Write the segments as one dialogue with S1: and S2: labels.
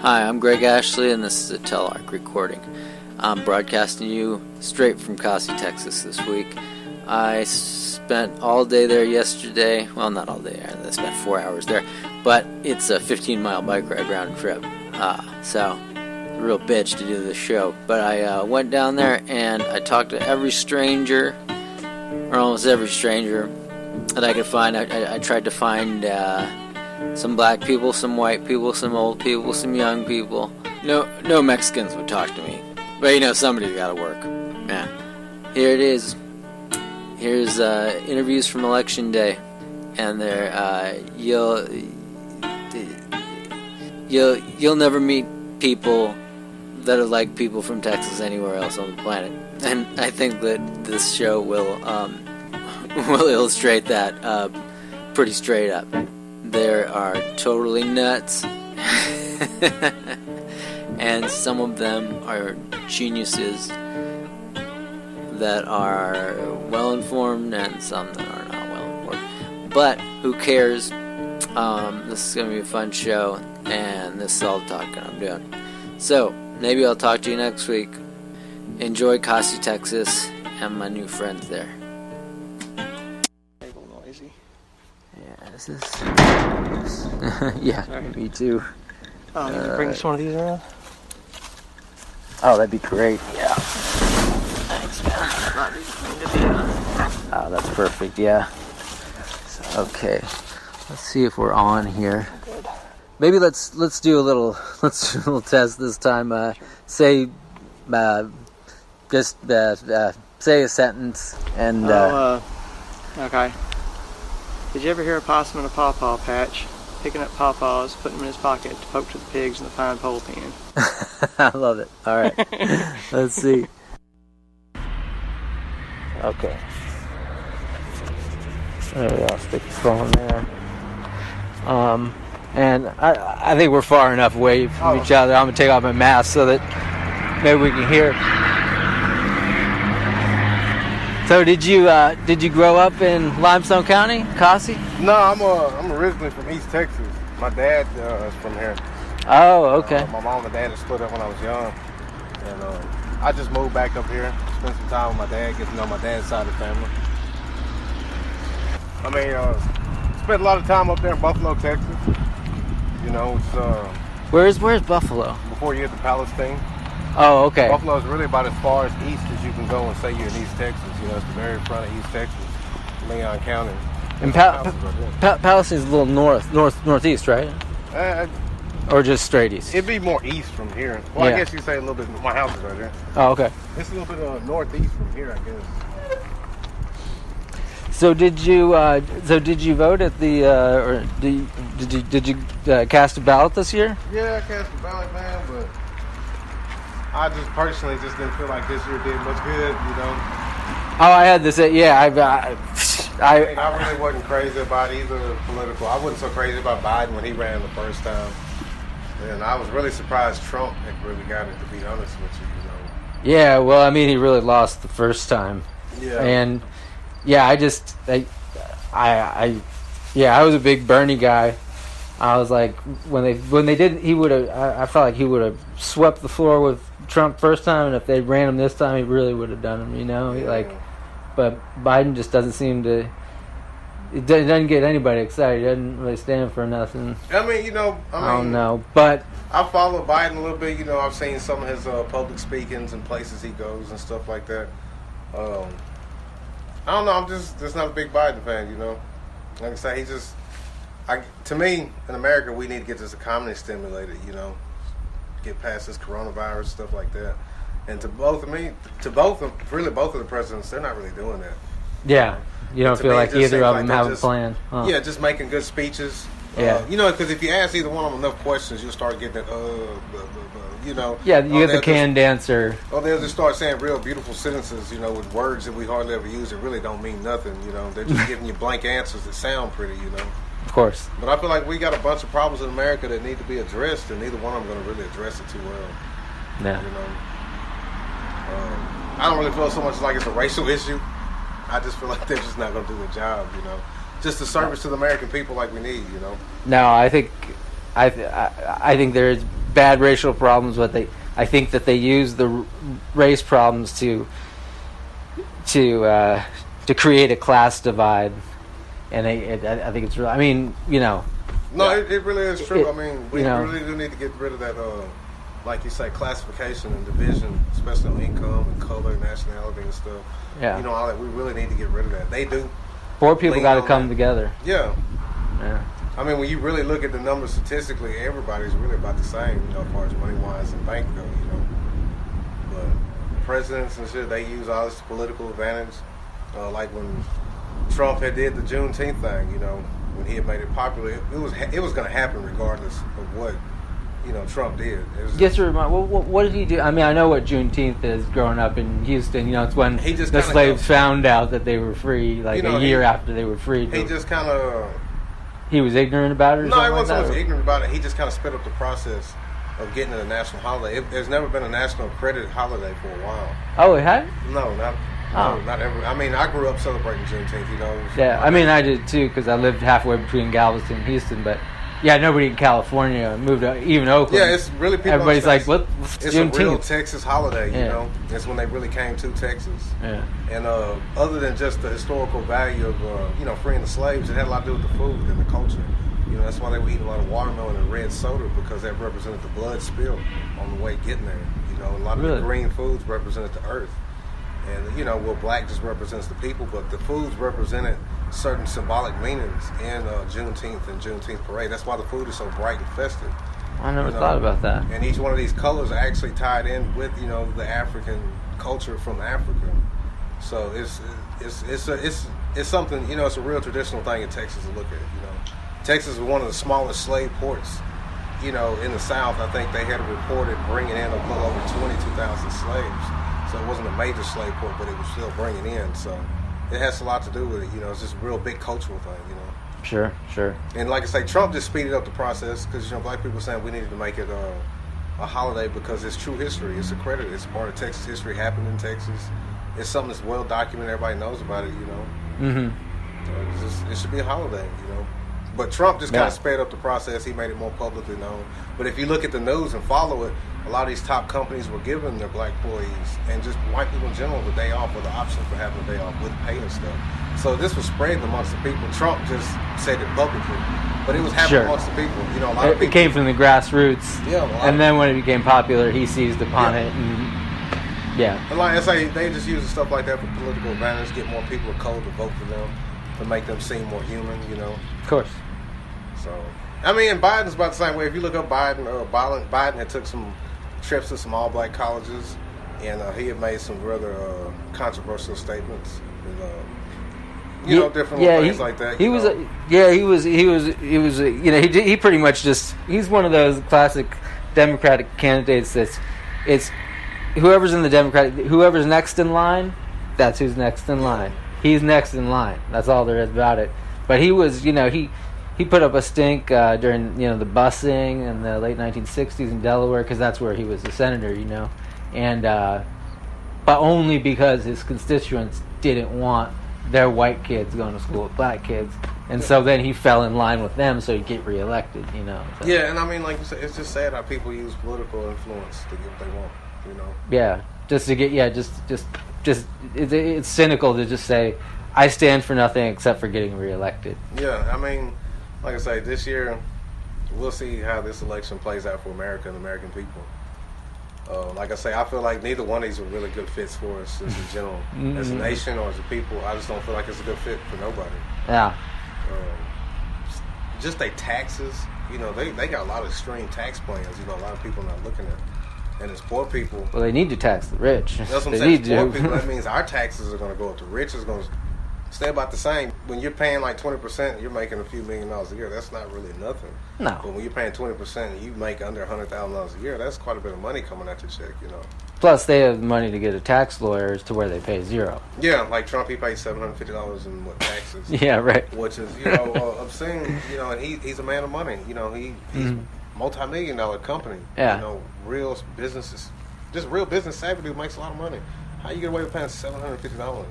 S1: Hi, I'm Greg Ashley, and this is a Telarc recording. I'm broadcasting you straight from Kosse, Texas this week. I spent all day there yesterday. Well, not all day. I spent 4 hours there. But it's a 15-mile bike ride round trip. So, a real bitch to do this show. But I went down there, and I talked to every stranger, or almost every stranger that I could find. I tried to find some black people, some white people, some old people, some young people. No Mexicans would talk to me. But somebody's got to work. Yeah. Here it is. Here's interviews from Election Day, and there you'll never meet people that are like people from Texas anywhere else on the planet. And I think that this show will illustrate that pretty straight up. There are totally nuts, and some of them are geniuses that are well-informed, and some that are not well-informed. But who cares? This is going to be a fun show, and this is all the talking I'm doing. So, maybe I'll talk to you next week. Enjoy Kosse, Texas, and my new friends there. Yeah, this is... yeah, sorry. Me too.
S2: Can you bring us one of these around?
S1: Oh, that'd be great. Yeah. Thanks, man. Oh, that's perfect. Yeah. Okay. Let's see if we're on here.
S2: Good.
S1: Maybe let's do a little test this time. Say say a sentence and.
S2: Okay. Did you ever hear a possum in a pawpaw patch picking up pawpaws, putting them in his pocket to poke to the pigs in the pine pole pen?
S1: I love it. All right. Let's see. Okay. There we go. Stick the phone there. And I think we're far enough away from each other. I'm gonna take off my mask so that maybe we can hear. So did you grow up in Limestone County, Kosse?
S3: No, I'm originally from East Texas. My dad is from here.
S1: Oh, okay.
S3: My mom and dad had split up when I was young, and I just moved back up here, spent some time with my dad, get to know my dad's side of the family. I mean, spent a lot of time up there in Buffalo, Texas. It's
S1: Where's Buffalo?
S3: before you hit the Palestine.
S1: Oh, okay.
S3: Buffalo is really about as far as east as you can go and say you're in East Texas. It's the very front of East Texas, Leon County.
S1: And Palestine's a little northeast, right? Or just straight east?
S3: It'd be more east from here. Well, yeah. I guess you say a little bit. My house is right there.
S1: Oh, okay.
S3: It's a little bit northeast from here, I guess.
S1: So did you vote at the or did you cast a ballot this year?
S3: Yeah, I cast a ballot, man, but I just personally didn't feel like this year did much good,
S1: Oh, I had this. Yeah,
S3: I really wasn't crazy about either political. I wasn't so crazy about Biden when he ran the first time, and I was really surprised Trump had really got it. To be honest with you,
S1: Yeah, well, I mean, he really lost the first time.
S3: Yeah.
S1: And yeah, I was a big Bernie guy. I was like, when they did, he would have. I felt like he would have swept the floor with Trump first time, and if they ran him this time, he really would have done him.
S3: Yeah.
S1: But Biden just doesn't seem to. It doesn't get anybody excited. He doesn't really stand for nothing.
S3: I mean,
S1: I don't know, but
S3: I follow Biden a little bit. I've seen some of his public speakings and places he goes and stuff like that. I don't know. I'm just not a big Biden fan. Like I say, to me, in America, we need to get this economy stimulated. Get past this coronavirus stuff like that. And both of the presidents, they're not really doing that.
S1: Yeah, you don't feel like either of them have a plan. Huh.
S3: Yeah, just making good speeches.
S1: Yeah,
S3: because if you ask either one of them enough questions, you'll start getting that blah, blah, blah,
S1: Yeah, you get the canned answer.
S3: Or they'll just start saying real beautiful sentences, with words that we hardly ever use that really don't mean nothing. They're just giving you blank answers that sound pretty.
S1: Of course.
S3: But I feel like we got a bunch of problems in America that need to be addressed, and neither one of them are going to really address it too well.
S1: Yeah.
S3: I don't really feel so much like it's a racial issue. I just feel like they're just not going to do the job. Just the service to the American people like we need.
S1: No, I think there is bad racial problems, but I think that they use the race problems to create a class divide, and I think it's real. I mean,
S3: No, it really is true. I mean, we really do need to get rid of that, like you say, classification and division, especially on income and color, nationality and stuff.
S1: Yeah.
S3: All that. We really need to get rid of that. They do.
S1: Poor people got to come together.
S3: Yeah.
S1: Yeah.
S3: I mean, when you really look at the numbers statistically, everybody's really about the same, as far as money-wise and bank go, But presidents and shit, they use all this political advantage. Like when Trump had did the Juneteenth thing, when he had made it popular, it was going to happen regardless of what, Trump did.
S1: Just to remind, what did he do? I mean, I know what Juneteenth is. Growing up in Houston, it's when the slaves found out that they were free, like a year after they were freed.
S3: He just kind of...
S1: He was ignorant about it?
S3: No, he wasn't so much ignorant about it. He just kind of sped up the process of getting it a national holiday. There's never been a national credit holiday for a while.
S1: Oh, it had?
S3: No, not ever. I mean, I grew up celebrating Juneteenth,
S1: Yeah, I mean, I did too, because I lived halfway between Galveston and Houston, but yeah, nobody in California moved to, even Oakland.
S3: Yeah, it's really people.
S1: Everybody's like, what's
S3: it's
S1: Juneteenth?
S3: A real Texas holiday, It's when they really came to Texas.
S1: Yeah.
S3: And other than just the historical value of, freeing the slaves, it had a lot to do with the food and the culture. That's why they were eating a lot of watermelon and red soda, because that represented the blood spill on the way getting there. A lot of the green foods represented the earth. And, black just represents the people, but the foods represented certain symbolic meanings in Juneteenth and Juneteenth parade. That's why the food is so bright and festive.
S1: I never thought about that.
S3: And each one of these colors are actually tied in with, the African culture from Africa. So it's something, it's a real traditional thing in Texas to look at, Texas is one of the smallest slave ports, in the South. I think they had reported bringing in a little over 22,000 slaves. So it wasn't a major slave port, but it was still bringing in. So it has a lot to do with it. It's just a real big cultural thing,
S1: Sure.
S3: And like I say, Trump just speeded up the process because, black people were saying we needed to make it a holiday because it's true history. It's accredited. It's part of Texas history. Happened in Texas. It's something that's well documented. Everybody knows about it,
S1: Mm-hmm.
S3: So it should be a holiday, But Trump just kind of sped up the process. He made it more publicly known. But if you look at the news and follow it, a lot of these top companies were giving their black employees and just white people in general the day off, or the option for having a day off with pay and stuff. So this was spreading amongst the people. Trump just said it publicly, but it was happening amongst the people. A lot of people.
S1: It came from the grassroots.
S3: Yeah.
S1: And then when it became popular, he seized upon it. And
S3: like I say, they just use stuff like that for political advantage, get more people of color to vote for them, to make them seem more human,
S1: Of course.
S3: So, I mean, Biden's about the same way. If you look up Biden had took some trips to some all-black colleges, and he had made some rather controversial statements, and, different things like that. He pretty much he's one of those classic Democratic candidates it's whoever's next in line, that's who's next in line. He's next in line. That's all there is about it. But he was, he put up a stink during, the busing in the late 1960s in Delaware, because that's where he was a senator, and but only because his constituents didn't want their white kids going to school with black kids, and so then he fell in line with them so he'd get reelected, So. Yeah, and I mean, like you said, it's just sad how people use political influence to get what they want,
S1: Yeah, just to get, it's cynical to just say, I stand for nothing except for getting reelected.
S3: Yeah, I mean, like I say, this year, we'll see how this election plays out for America and American people. Like I say, I feel like neither one of these are really good fits for us just in general. As a nation or as a people, I just don't feel like it's a good fit for nobody.
S1: Yeah.
S3: Just their taxes, they got a lot of extreme tax plans, a lot of people not looking at. And as poor people...
S1: Well, they need to tax the rich.
S3: That's what I'm saying. As poor people, that means our taxes are going to go up. The rich is going to stay about the same. When you're paying like 20%, you're making a few $1 million a year. That's not really nothing.
S1: No.
S3: But when you're paying 20% and you make under $100,000 a year, that's quite a bit of money coming out your check,
S1: Plus, they have money to get a tax lawyer to where they pay zero.
S3: Yeah, like Trump, he paid $750 in taxes.
S1: Yeah, right.
S3: Which is, obscene, and he's a man of money. He's multi-million-dollar company.
S1: Yeah.
S3: Real businesses, just real business savvy dude makes a lot of money. How you get away with paying $750?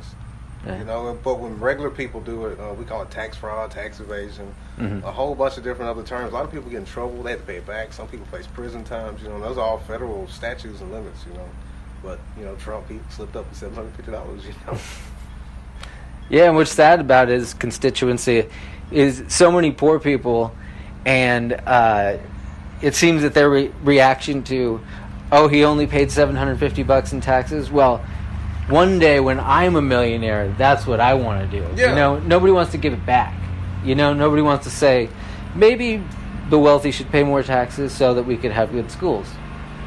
S1: Yeah.
S3: You know, but when regular people do it, we call it tax fraud, tax evasion,
S1: Mm-hmm.
S3: a whole bunch of different other terms. A lot of people get in trouble. They have to pay it back. Some people face prison times. You know, those are all federal statutes and limits. You know, but you know, Trump, he slipped up with $750. You know.
S1: Yeah, and what's sad about his constituency is so many poor people, and it seems that their reaction to, oh, he only paid $750 in taxes. Well, one day when I'm a millionaire, that's what I want to do.
S3: Yeah.
S1: You know, nobody wants to give it back. You know, nobody wants to say, maybe the wealthy should pay more taxes so that we could have good schools.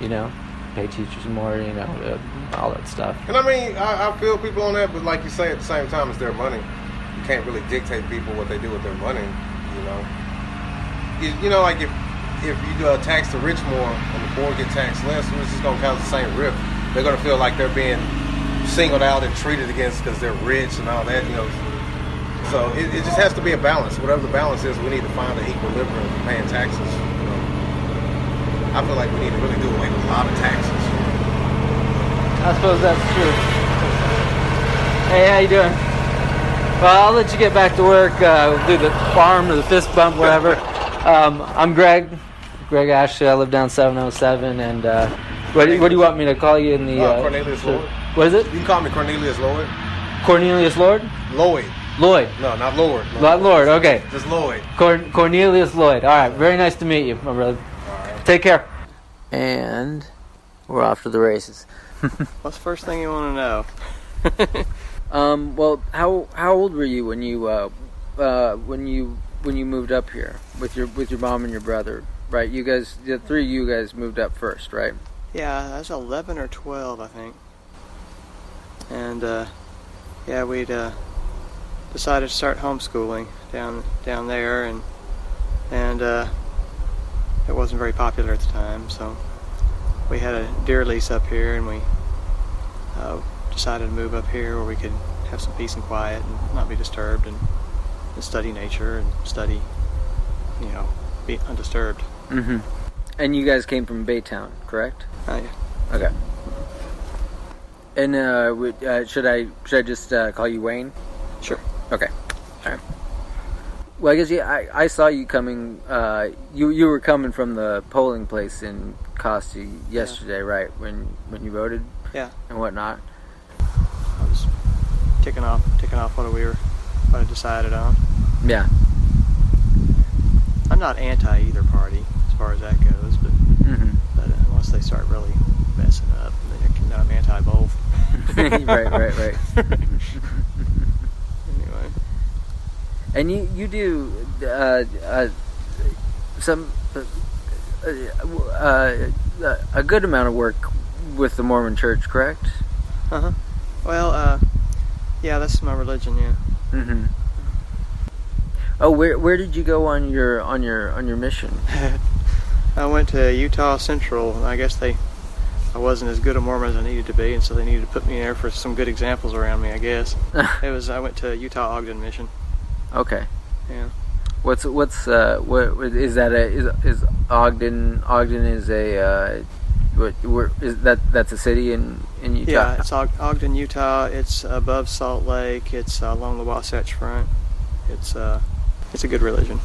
S1: You know, pay teachers more. You know, all that stuff.
S3: And I mean, I feel people on that, but like you say, at the same time, it's their money. You can't really dictate people what they do with their money. You know, you know, like if you tax the rich more and the poor get taxed less, it's just gonna cause the same rift. They're gonna feel like they're being singled out and treated against because they're rich and all that. You know, so it just has to be a balance. Whatever the balance is, we need to find an equilibrium for paying taxes. You know, I feel like we need to really do away with a lot of taxes.
S1: I suppose that's true. Hey, how you doing? Well, I'll let you get back to work. Do the farm or the fist bump, whatever. I'm Greg Ashley. I live down 707. And what do you want me to call you in the?
S3: Cornelius Lloyd.
S1: What is it?
S3: You can call me Cornelius Lloyd.
S1: Cornelius Lord?
S3: Lloyd.
S1: Lloyd.
S3: No, not Lord. No.
S1: Not Lord. Okay.
S3: Just Lloyd.
S1: Cornelius Lloyd. All right. Very nice to meet you, my brother.
S3: All right.
S1: Take care. And we're off to the races.
S2: What's the first thing you want to know?
S1: Well, how old were you when you moved up here with your mom and your brother? Right, you guys, the three of you guys moved up first, right?
S2: Yeah, I was 11 or 12, I think. And yeah, we'd decided to start homeschooling down there, and it wasn't very popular at the time, so we had a deer lease up here, and we decided to move up here where we could have some peace and quiet and not be disturbed, and study nature and study, you know, be undisturbed.
S1: Mm-hmm. And you guys came from Baytown, correct?
S2: Yeah.
S1: Okay. And should I just call you Wayne?
S2: Sure.
S1: Okay. All right. Well, I guess I saw you coming. You were coming from the polling place in Kosse yesterday, right? When you voted.
S2: Yeah.
S1: And whatnot.
S2: I was ticking off what I decided on.
S1: Yeah.
S2: I'm not anti either party as far as that goes, but unless they start really messing up, then I'm anti both.
S1: right.
S2: Anyway.
S1: And you do some a good amount of work with the Mormon Church, correct?
S2: Well, yeah, that's my religion. Yeah.
S1: Mm-hmm. Oh, where did you go on your mission?
S2: I went to Utah Central, and I guess I wasn't as good a Mormon as I needed to be, and so they needed to put me there for some good examples around me, I guess. I went to Utah Ogden Mission.
S1: Okay.
S2: Yeah.
S1: What is that? Is Ogden? Ogden is a where is that? That's a city in Utah.
S2: Yeah, it's Ogden, Utah. It's above Salt Lake. It's along the Wasatch Front. It's a good religion.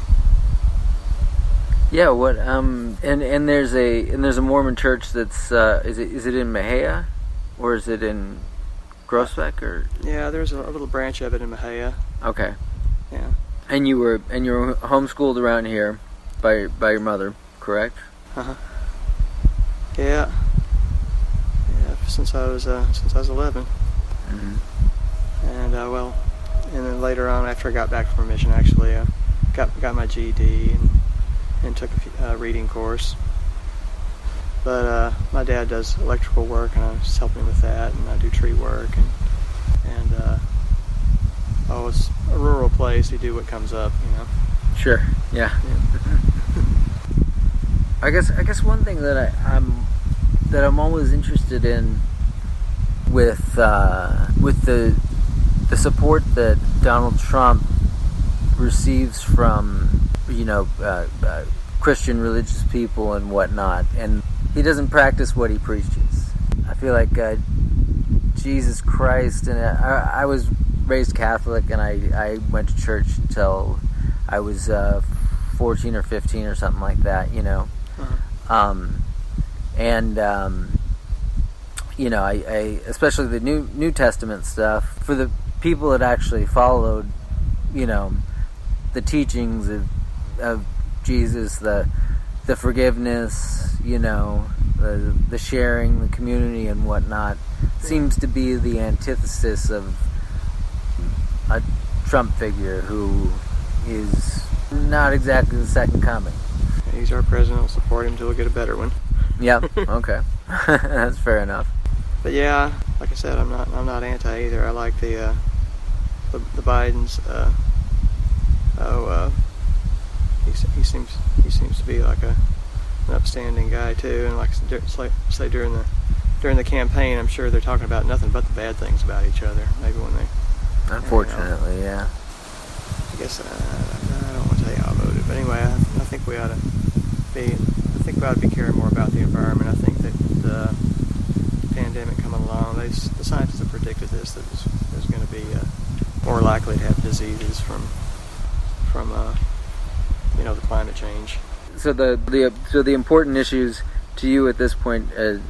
S1: Yeah. What? And there's a Mormon church that's is it in Mahia, or is it in Groesbeck or?
S2: Yeah, there's a little branch of it in Mahia.
S1: Okay.
S2: Yeah.
S1: And you were homeschooled around here by your mother, correct?
S2: Yeah. Since I was 11.
S1: Mm-hmm.
S2: And and then later on, after I got back from mission, actually, I got my GED and took a reading course. But my dad does electrical work, and I was helping him with that, and I do tree work, and it's a rural place. You do what comes up, you know.
S1: Sure. Yeah. I guess one thing that I'm always interested in with the support that Donald Trump receives from Christian religious people and whatnot, and he doesn't practice what he preaches. I feel like Jesus Christ, and I was raised Catholic, and I went to church until I was 14 or 15 or something like that, you know. And you know, I especially the New Testament stuff, for the people that actually followed, you know, the teachings of Jesus, the forgiveness, you know, the sharing, the community and whatnot, seems to be the antithesis of a Trump figure who is not exactly the second coming.
S2: He's our president. We'll support him until we get a better one.
S1: Yep. Okay. That's fair enough.
S2: But yeah, like I said, I'm not anti either. I like the Bidens. He seems to be like an upstanding guy too. And like say during the campaign, I'm sure they're talking about nothing but the bad things about each other. Maybe when they.
S1: Unfortunately, yeah.
S2: I guess I don't want to tell you how I voted, but anyway, I think we ought to be. I think we ought to be caring more about the environment. I think that the pandemic coming along, the scientists have predicted this, that there's going to be more likely to have diseases from you know, the climate change.
S1: So the important issues to you at this point is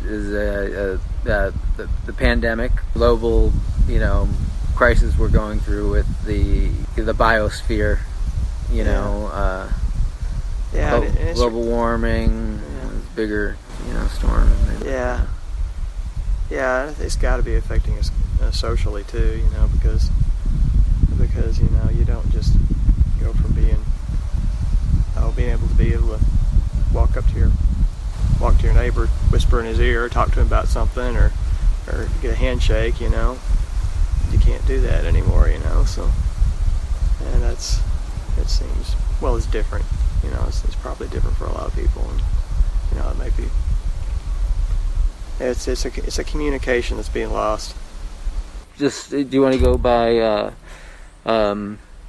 S1: the pandemic, global, you know, crisis we're going through with the biosphere, you know. Global warming, bigger, you know, storm.
S2: Yeah, it's got to be affecting us socially too, you know, because you know, you don't just go from being able to walk to your neighbor, whisper in his ear, talk to him about something, or get a handshake, you know. You can't do that anymore, you know. So, and it seems, well, it's different. You know, it's probably different for a lot of people, and you know, it may be. It's a communication that's being lost.
S1: Just, do you want to go by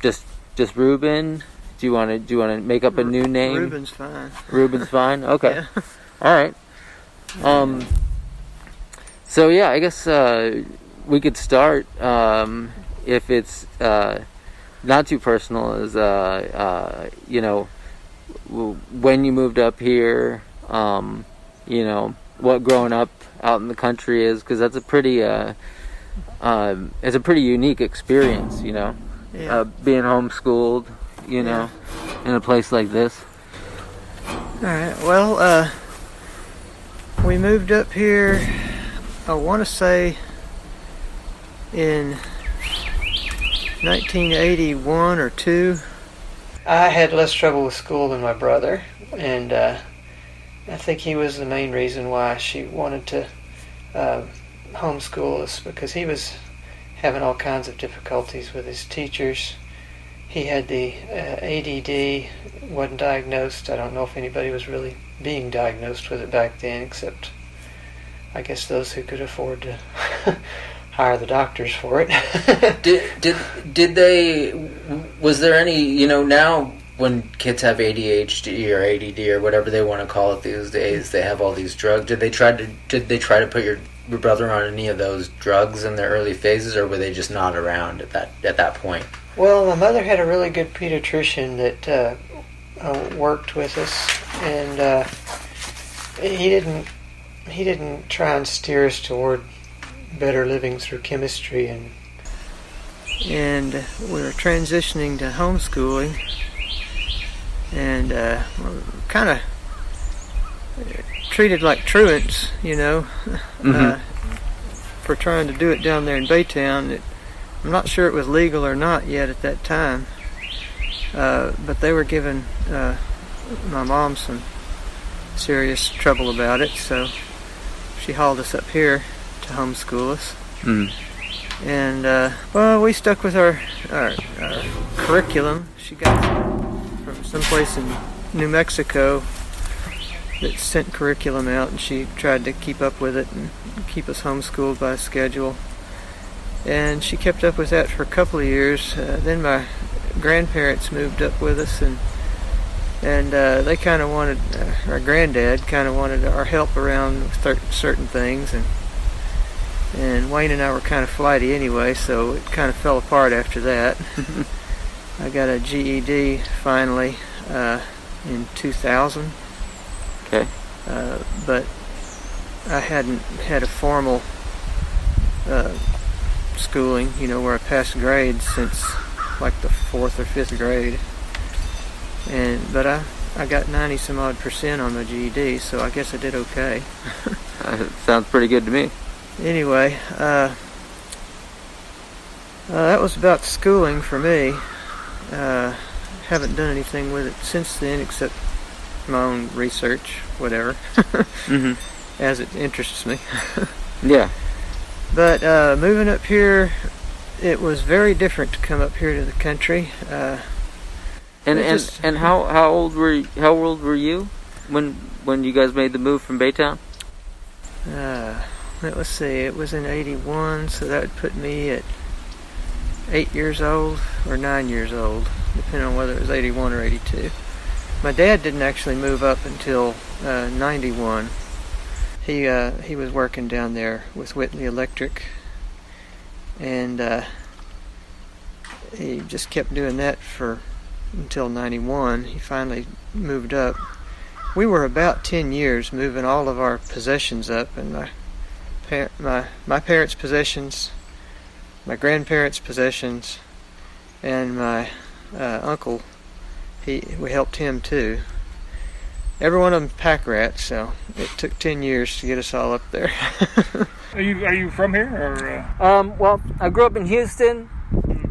S1: just Ruben? Do you want to make up a new name?
S2: Ruben's fine.
S1: Ruben's fine. Okay.
S2: Yeah.
S1: All right. So yeah, I guess we could start if it's not too personal. As you know, when you moved up here, you know, what growing up out in the country is, because that's a pretty it's a pretty unique experience, you know.
S2: Yeah.
S1: Being homeschooled, you know, in a place like this.
S2: Alright, well, we moved up here, I want to say, in 1981 or 2. I had less trouble with school than my brother, and I think he was the main reason why she wanted to homeschool us, because he was having all kinds of difficulties with his teachers. He had the ADD, wasn't diagnosed. I don't know if anybody was really being diagnosed with it back then, except I guess those who could afford to hire the doctors for it.
S1: Did they? Was there any? You know, now when kids have ADHD or ADD or whatever they want to call it these days, they have all these drugs. Did they try to put your brother on any of those drugs in their early phases, or were they just not around at that point?
S2: Well, my mother had a really good pediatrician that worked with us, and he didn't try and steer us toward better living through chemistry, and we were transitioning to homeschooling, and we're kind of treated like truants, you know, for trying to do it down there in Baytown. I'm not sure it was legal or not yet at that time, but they were giving my mom some serious trouble about it, so she hauled us up here to homeschool us. And well, we stuck with our curriculum. She got from someplace in New Mexico that sent curriculum out, and she tried to keep up with it and keep us homeschooled by schedule. And she kept up with that for a couple of years. Then my grandparents moved up with us, and they kind of wanted, our granddad kind of wanted our help around with certain things, And Wayne and I were kind of flighty anyway, so it kind of fell apart after that. I got a GED finally in 2000.
S1: Okay.
S2: But I hadn't had a formal schooling, where I passed grades since like the 4th or 5th grade. But I got 90 some odd % on my GED, so I guess I did okay.
S1: Sounds pretty good to me.
S2: Anyway, that was about schooling for me. Haven't done anything with it since then except my own research, whatever, as it interests me.
S1: Yeah.
S2: But moving up here, it was very different to come up here to the country.
S1: And how old were you when you guys made the move from Baytown?
S2: Let's see, it was in 81, so that would put me at 8 years old or 9 years old, depending on whether it was 81 or 82. My dad didn't actually move up until 91. He was working down there with Whitley Electric, and he just kept doing that until 91. He finally moved up. We were about 10 years moving all of our possessions up, and my parents' possessions, my grandparents' possessions, and my uncle, we helped him too. Every one of them pack rats, so it took 10 years to get us all up there.
S4: Are you from here, or?
S1: Well, I grew up in Houston.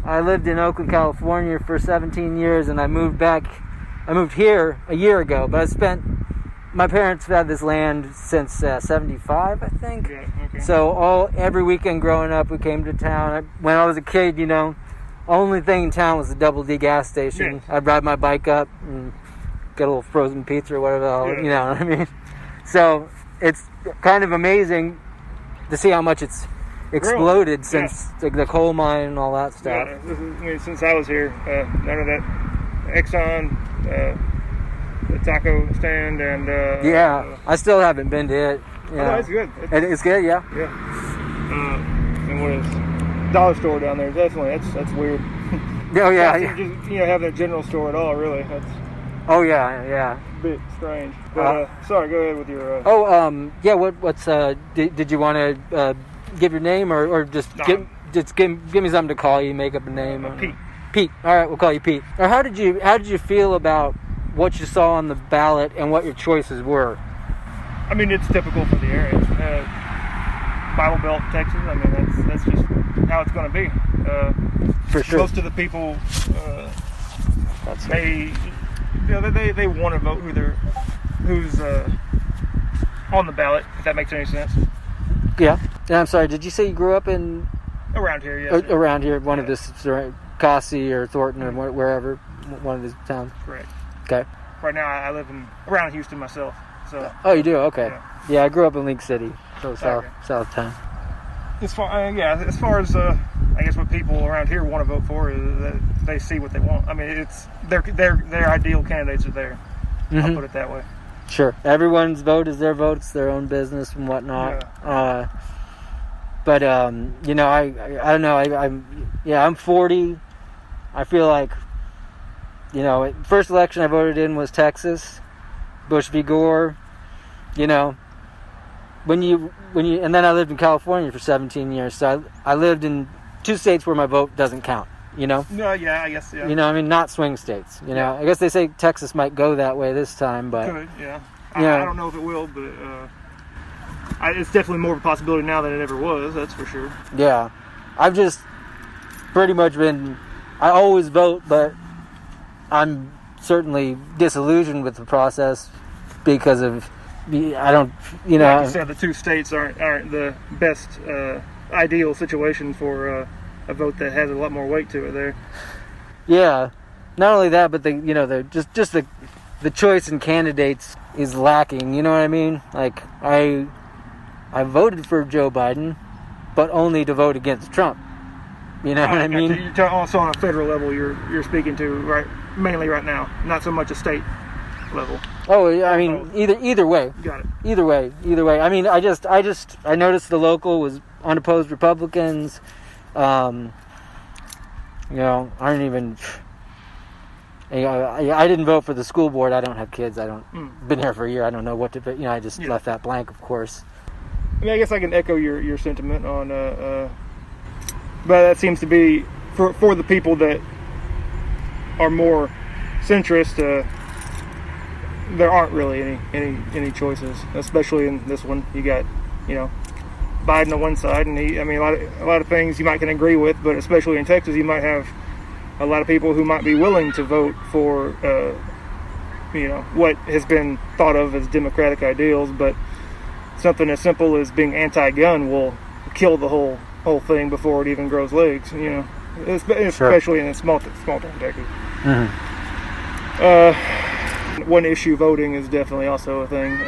S1: I lived in Oakland, California for 17 years, and I moved here a year ago, but my parents have had this land since 75, I think.
S4: Yeah, okay.
S1: So every weekend growing up, we came to town. When I was a kid, only thing in town was the Double D gas station.
S4: Yes.
S1: I'd ride my bike up and get a little frozen pizza or whatever, you know what I mean? So it's kind of amazing to see how much it's exploded since the coal mine and all that stuff.
S4: Yeah, since I was here, none of that Exxon, the taco stand, and
S1: I still haven't been to it.
S4: Oh, it's good.
S1: It's good, yeah.
S4: Yeah. And what is dollar store down there? Definitely, that's weird.
S1: Oh yeah.
S4: Just have that general store at all, really. That's
S1: yeah.
S4: a bit strange. But sorry, go ahead with your.
S1: What's did you want to give your name or just give me something to call you, make up a name?
S4: Pete.
S1: Pete. All right, we'll call you Pete. Or how did you feel about what you saw on the ballot and what your choices were?
S4: I mean, it's typical for the area. Bible Belt, Texas. I mean, that's just how it's going to be.
S1: For sure.
S4: Most of the people, they want to vote who's on the ballot. If that makes any sense.
S1: Yeah. And I'm sorry. Did you say you grew up in
S4: around here? Yes.
S1: Around here, one of this Kosse or Thornton or wherever, one of these towns.
S4: Correct.
S1: Okay.
S4: Right now, I live around Houston myself. So.
S1: Oh, you do? Okay. Yeah, I grew up in Lake City, so south town.
S4: As far as I guess what people around here want to vote for is that they see what they want. I mean, it's their ideal candidates are there. I'll put it that way.
S1: Sure. Everyone's vote is their vote. It's their own business and whatnot.
S4: Yeah.
S1: But I don't know. I'm 40. I feel like, first election I voted in was Texas, Bush v. Gore. When you and then I lived in California for 17 years. So I lived in 2 states where my vote doesn't count.
S4: No, yeah, I guess, yeah.
S1: Not swing states. I guess they say Texas might go that way this time, but
S4: could, yeah. I don't know if it will, but it's definitely more of a possibility now than it ever was. That's for sure.
S1: Yeah, I've just pretty much been. I always vote, but I'm certainly disillusioned with the process because of. I don't,
S4: Like you said, the 2 states aren't the best ideal situation for a vote that has a lot more weight to it there.
S1: Yeah, not only that, but the choice in candidates is lacking. You know what I mean? Like I voted for Joe Biden, but only to vote against Trump. You know what I mean?
S4: You're also on a federal level. You're speaking to mainly right now, not so much a state level.
S1: Oh, I mean, either way.
S4: Got it.
S1: Either way. I mean, I noticed the local was
S5: unopposed Republicans, aren't even. I didn't vote for the school board. I don't have kids. Been here for a year. I don't know what to. I just left that blank, of course.
S4: I mean, I guess I can echo your sentiment on, but that seems to be for the people that are more centrist. There aren't really any choices, especially in this one. You got, Biden on one side, and a lot of things you might can agree with, but especially in Texas, you might have a lot of people who might be willing to vote for, what has been thought of as democratic ideals, but something as simple as being anti-gun will kill the whole thing before it even grows legs. Especially in small town Texas.
S5: Mm-hmm.
S4: One issue voting is definitely also a thing.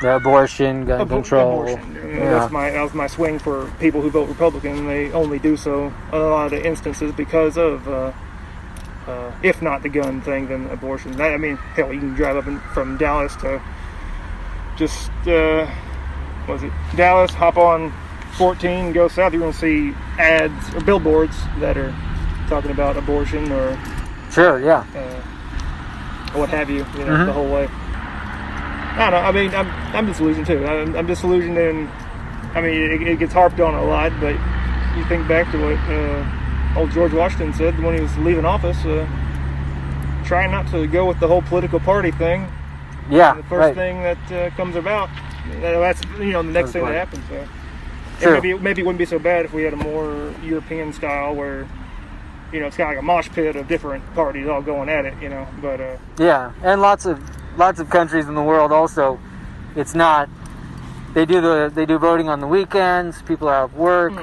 S5: Abortion, gun control.
S4: Abortion. That was my swing for people who vote Republican. And they only do so a lot of instances because of, if not the gun thing, then abortion. Hell, you can drive up from Dallas to just. Dallas, hop on 14, go south, you're going to see ads or billboards that are talking about abortion or what have you, the whole way. I don't know, I'm disillusioned too. I'm disillusioned in, it gets harped on a lot, but you think back to what old George Washington said when he was leaving office, trying not to go with the whole political party thing.
S5: Yeah,
S4: the first thing that comes about. That's the next thing that happens. So.
S5: Sure.
S4: Maybe it wouldn't be so bad if we had a more European style where it's kind of like a mosh pit of different parties all going at it. But
S5: and lots of countries in the world also. It's not. They do voting on the weekends. People are out of work.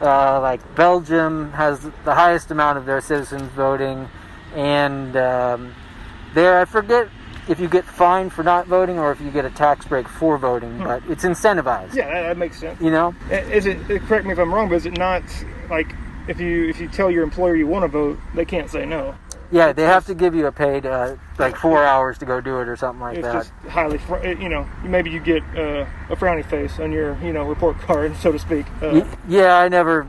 S5: Like Belgium has the highest amount of their citizens voting, and I forget if you get fined for not voting or if you get a tax break for voting, but it's incentivized.
S4: Yeah, that makes sense.
S5: Is
S4: it? Correct me if I'm wrong, but is it not like if you tell your employer you want to vote, they can't say no?
S5: Yeah, they have to give you a paid 4 hours to go do it or something like that.
S4: It's just highly, maybe you get a frowny face on your report card, so to speak.
S5: Yeah, I never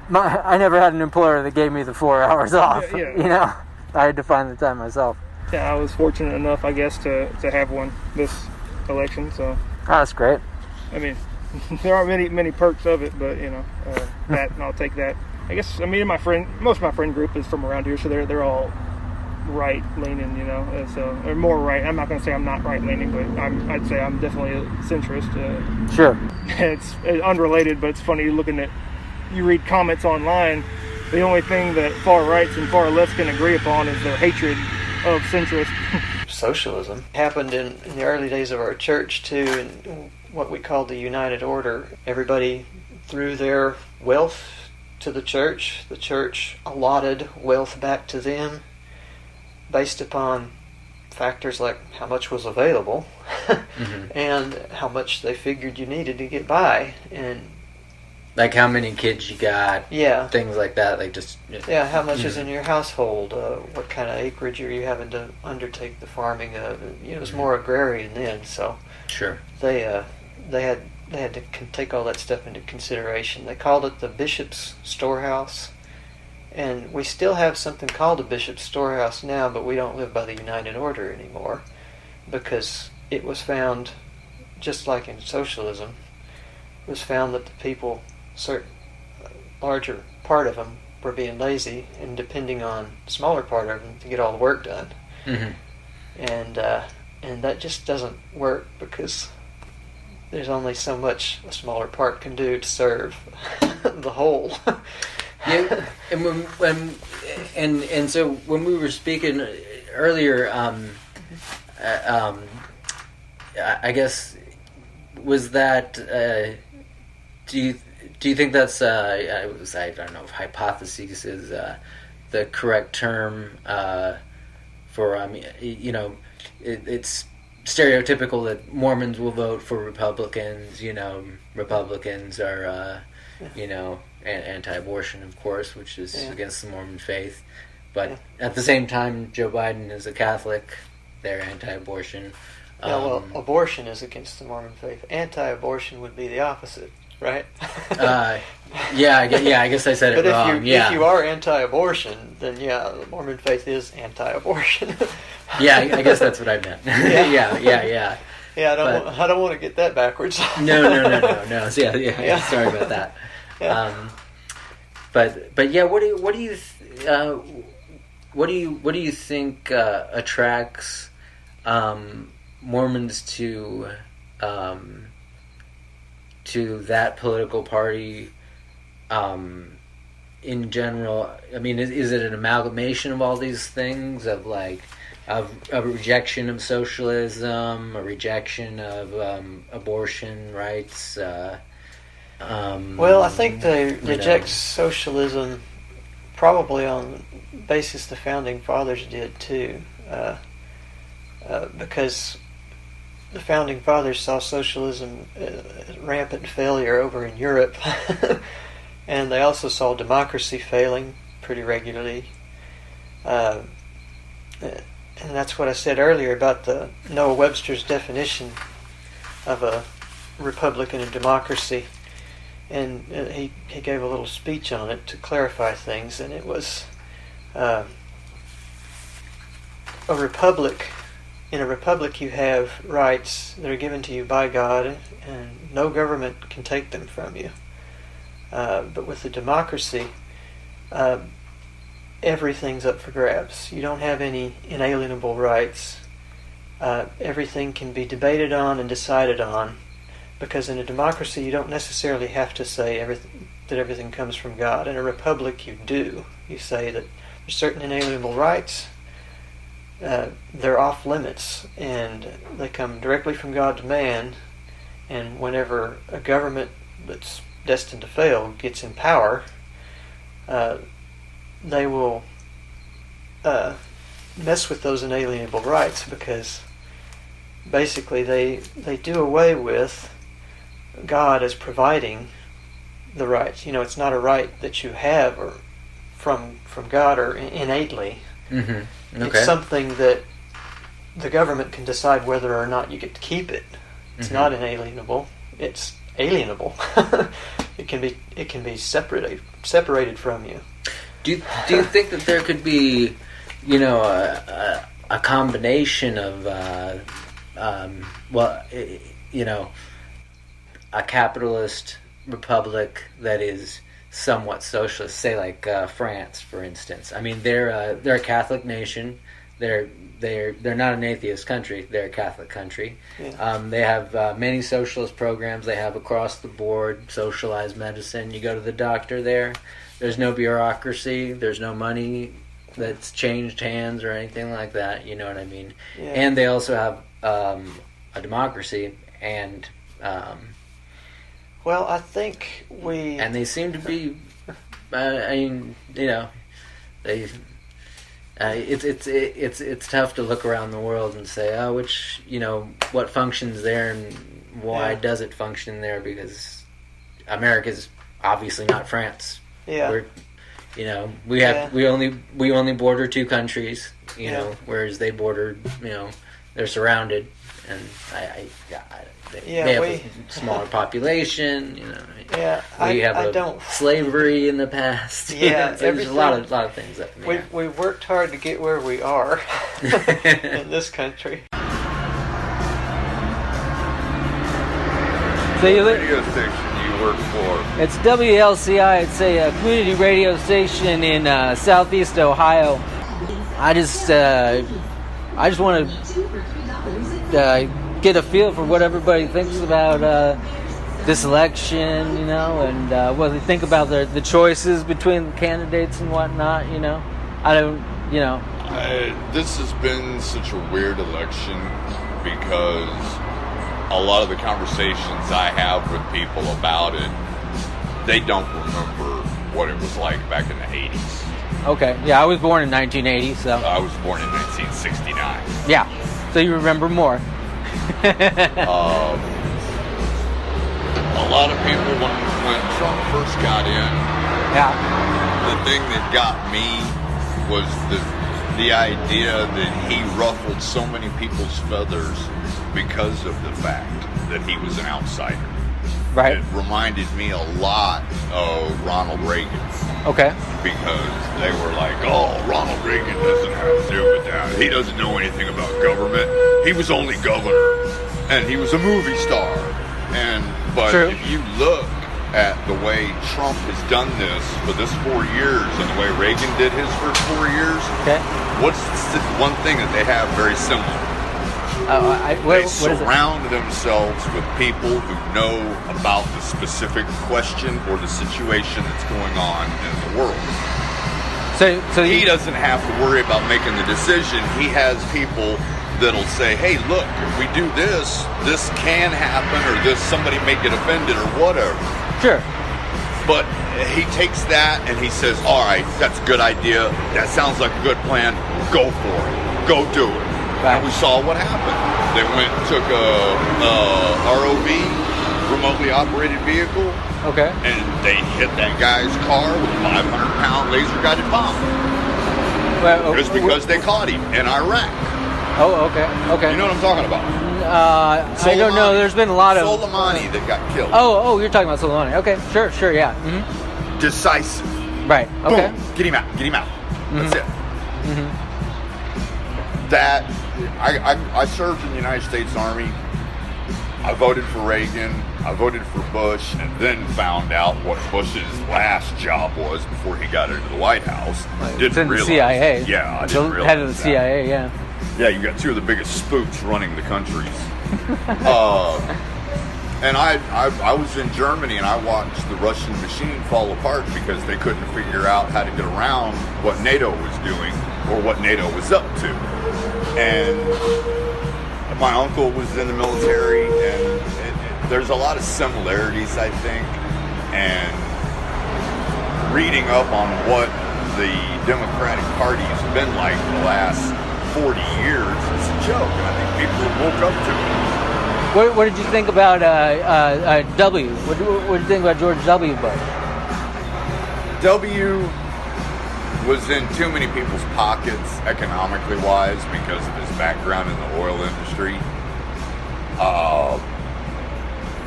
S5: had an employer that gave me the 4 hours off. I had to find the time myself.
S4: Yeah, I was fortunate enough, I guess, to have one this election. So
S5: that's great.
S4: There aren't many perks of it, but that and I'll take that. I guess most of my friend group is from around here, so they're all right leaning, so or more right. I'm not going to say I'm not right leaning, but I'd say I'm definitely a centrist.
S5: Sure.
S4: It's unrelated, but it's funny looking at you read comments online. The only thing that far rights and far lefts can agree upon is their hatred of centrist.
S2: Socialism happened in the early days of our church too, in what we called the United Order. Everybody threw their wealth to the church. The church allotted wealth back to them based upon factors like how much was available and how much they figured you needed to get by, and
S1: like how many kids you got, things like that, like just
S2: how much is in your household, what kind of acreage are you having to undertake the farming of. It was more agrarian then, so they had to take all that stuff into consideration. They called it the bishop's storehouse, and we still have something called a bishop's storehouse now, but we don't live by the United Order anymore because it was found, just like in socialism, it was found that the people, certain larger part of them, were being lazy and depending on the smaller part of them to get all the work done. And that just doesn't work because there's only so much a smaller part can do to serve the whole.
S1: Yeah, and so when we were speaking earlier, I guess was that do you think that's I don't know if hypothesis is the correct term for it's stereotypical that Mormons will vote for Republicans. Republicans are anti-abortion, of course, which is against the Mormon faith. But at the same time, Joe Biden is a Catholic. They're anti-abortion.
S2: Abortion is against the Mormon faith. Anti-abortion would be the opposite. right?
S1: Yeah, I guess I said it
S2: But
S1: wrong.
S2: if you are anti-abortion, then yeah, the Mormon faith is anti-abortion.
S1: Yeah, I guess that's what I meant. Yeah.
S2: Yeah, I don't want to get that backwards.
S1: No. So, yeah. Sorry about that.
S2: Yeah.
S1: But yeah, what do you think attracts Mormons to that political party in general? I mean, is it an amalgamation of all these things, of like of a rejection of socialism, a rejection of abortion rights?
S2: Well, I think they reject socialism probably on the basis the Founding Fathers did too, because the Founding Fathers saw socialism rampant failure over in Europe, and they also saw democracy failing pretty regularly. And that's what I said earlier about the Noah Webster's definition of a republic and a democracy. And he gave a little speech on it to clarify things, and it was a republic. In a republic you have rights that are given to you by God, and no government can take them from you. But with a democracy, everything's up for grabs. You don't have any inalienable rights. Everything can be debated on and decided on, because in a democracy you don't necessarily have to say that everything comes from God. In a republic you do. You say that there's certain inalienable rights, they're off limits, and they come directly from God to man, and whenever a government that's destined to fail gets in power, they will mess with those inalienable rights, because basically they do away with God as providing the rights. You know, it's not a right that you have or from God or innately.
S1: Mm-hmm. Okay.
S2: It's something that the government can decide whether or not you get to keep it. It's not inalienable. It's alienable. It can be separated from you.
S1: Do you think that there could be, a combination of, a capitalist republic that is somewhat socialist, say like France, for instance? I mean, they're a Catholic nation. They're not an atheist country. They're a Catholic country.
S2: Yeah.
S1: They have many socialist programs. They have across the board socialized medicine. You go to the doctor there. There's no bureaucracy. There's no money that's changed hands or anything like that. You know what I mean?
S2: Yeah.
S1: And they also have a democracy, and
S2: well, I think
S1: and they seem to be. They. It's tough to look around the world and say, what functions there and why does it function there, because America's obviously not France.
S2: Yeah.
S1: We only border two countries, whereas they border, they're surrounded, and they have a smaller population,
S2: Yeah,
S1: we have slavery in the past.
S2: Yeah,
S1: there's a lot of things up in there.
S2: We've worked hard to get where we are in this country.
S5: So you
S6: radio station you work for?
S5: It's WLCI. It's a community radio station in southeast Ohio. I just want to get a feel for what everybody thinks about this election, and what they think about the choices between the candidates and whatnot. I don't,
S6: This has been such a weird election because a lot of the conversations I have with people about it, they don't remember what it was like back in the 80s.
S5: Okay, yeah, I was born in 1980, so...
S6: I was born in 1969.
S5: Yeah, so you remember more.
S6: A lot of people, when Trump first got in, the thing that got me was the idea that he ruffled so many people's feathers because of the fact that he was an outsider.
S5: Right.
S6: It reminded me a lot of Ronald Reagan's.
S5: Okay.
S6: Because they were like, oh, Ronald Reagan doesn't have to do with that. He doesn't know anything about government. He was only governor. And he was a movie star. But
S5: True.
S6: if you look at the way Trump has done this for this 4 years and the way Reagan did his first 4 years,
S5: Okay.
S6: what's the one thing that they have very similar?
S5: What
S6: They
S5: is it?
S6: surround themselves with people who know about the specific question or the situation that's going on in the world.
S5: So
S6: He doesn't have to worry about making the decision. He has people that'll say, hey, look, if we do this, this can happen, or this, somebody may get offended or whatever.
S5: Sure.
S6: But he takes that and he says, all right, that's a good idea. That sounds like a good plan. Go for it. Go do it.
S5: Right.
S6: And we saw what happened. They went and took a ROV, remotely operated vehicle,
S5: Okay.
S6: and they hit that guy's car with a 500-pound laser-guided bomb.
S5: Well,
S6: Just because they caught him in Iraq.
S5: Oh, okay. Okay.
S6: You know what I'm talking about?
S5: I don't know. There's been a lot of
S6: Soleimani that got killed.
S5: Oh, you're talking about Soleimani. Okay. Sure. Yeah. Mm-hmm.
S6: Decisive.
S5: Right. Okay.
S6: Boom. Get him out. Get him out. That's it.
S5: Mm-hmm.
S6: That I served in the United States Army. I voted for Reagan. I voted for Bush, and then found out what Bush's last job was before he got into the White House.
S5: It's in the CIA.
S6: Yeah, I didn't realize
S5: Head of the
S6: that.
S5: CIA. Yeah.
S6: Yeah, you got two of the biggest spooks running the countries. And I was in Germany, and I watched the Russian machine fall apart because they couldn't figure out how to get around what NATO was doing or what NATO was up to. And my uncle was in the military, and there's a lot of similarities, I think. And reading up on what the Democratic Party has been like for the last 40 years, it's a joke, and I think people have woke up to it.
S5: What did you think about W? What did you think about George W. Bush?
S6: W was in too many people's pockets, economically wise, because of his background in the oil industry.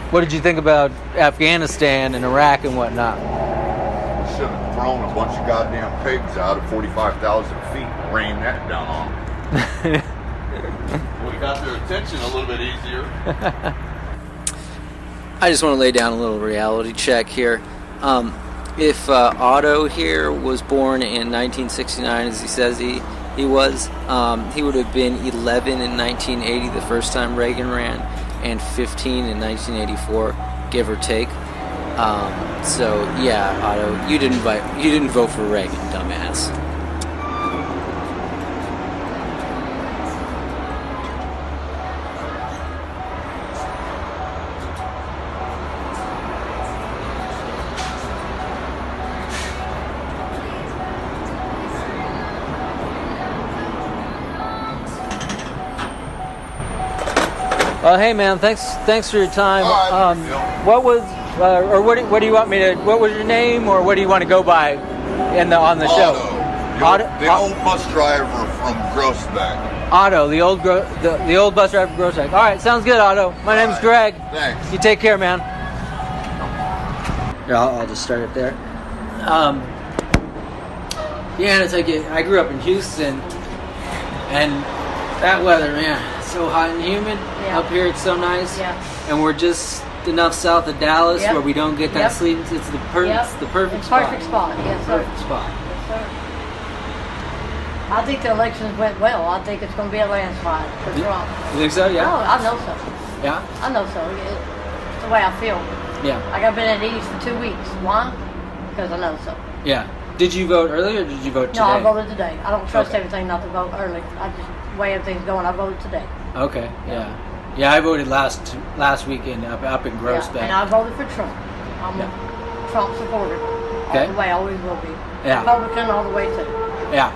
S5: What did you think about Afghanistan and Iraq and whatnot?
S6: Should have thrown a bunch of goddamn pigs out at 45,000 feet and rained that down on them. We got their attention a little bit easier.
S1: I just want to lay down a little reality check here. If Otto here was born in 1969, as he says he was, he would have been 11 in 1980, the first time Reagan ran, and 15 in 1984, give or take. So yeah, Otto, you didn't vote for Reagan, dumbass.
S5: Well, hey man, thanks for your time.
S6: All right,
S5: what was what do you want me to? What was your name, or what do you want to go by on the show?
S6: Otto, the old bus driver from Grossbeck.
S5: Otto, the old bus driver from Grossbeck. All right, sounds good, Otto. My name's Greg.
S6: Thanks.
S5: You take care, man. Yeah, I'll just start it there. Yeah, and it's like I grew up in Houston, and that weather, man, it's so hot and humid.
S7: Yeah.
S5: Up here, it's so nice.
S7: Yeah.
S5: And we're just enough south of Dallas
S7: Yep.
S5: where we don't get that
S7: Yep.
S5: sleep. It's the
S7: Yep.
S5: it's the perfect spot.
S7: Perfect spot, yes, sir.
S5: Perfect spot.
S7: Yes, sir. I think the elections went well. I think it's going to be a landslide for Trump.
S5: You think so? Yeah.
S7: Oh, I know so.
S5: Yeah.
S7: I know so. It's the way I feel.
S5: Yeah.
S7: Like I've been at ease for 2 weeks. Why? Because I know so.
S5: Yeah. Did you vote early or did you vote today?
S7: No, I voted today. I don't trust
S5: Okay.
S7: everything not to vote early. I just way everything's going. I voted today.
S5: Okay. Yeah. Yeah, I voted last weekend up in Grossbeck.
S7: Yeah, and I voted for Trump. I'm
S5: Yeah.
S7: a Trump supporter.
S5: Okay.
S7: All the way, I always will be.
S5: Yeah.
S7: Republican all the way too.
S5: Yeah.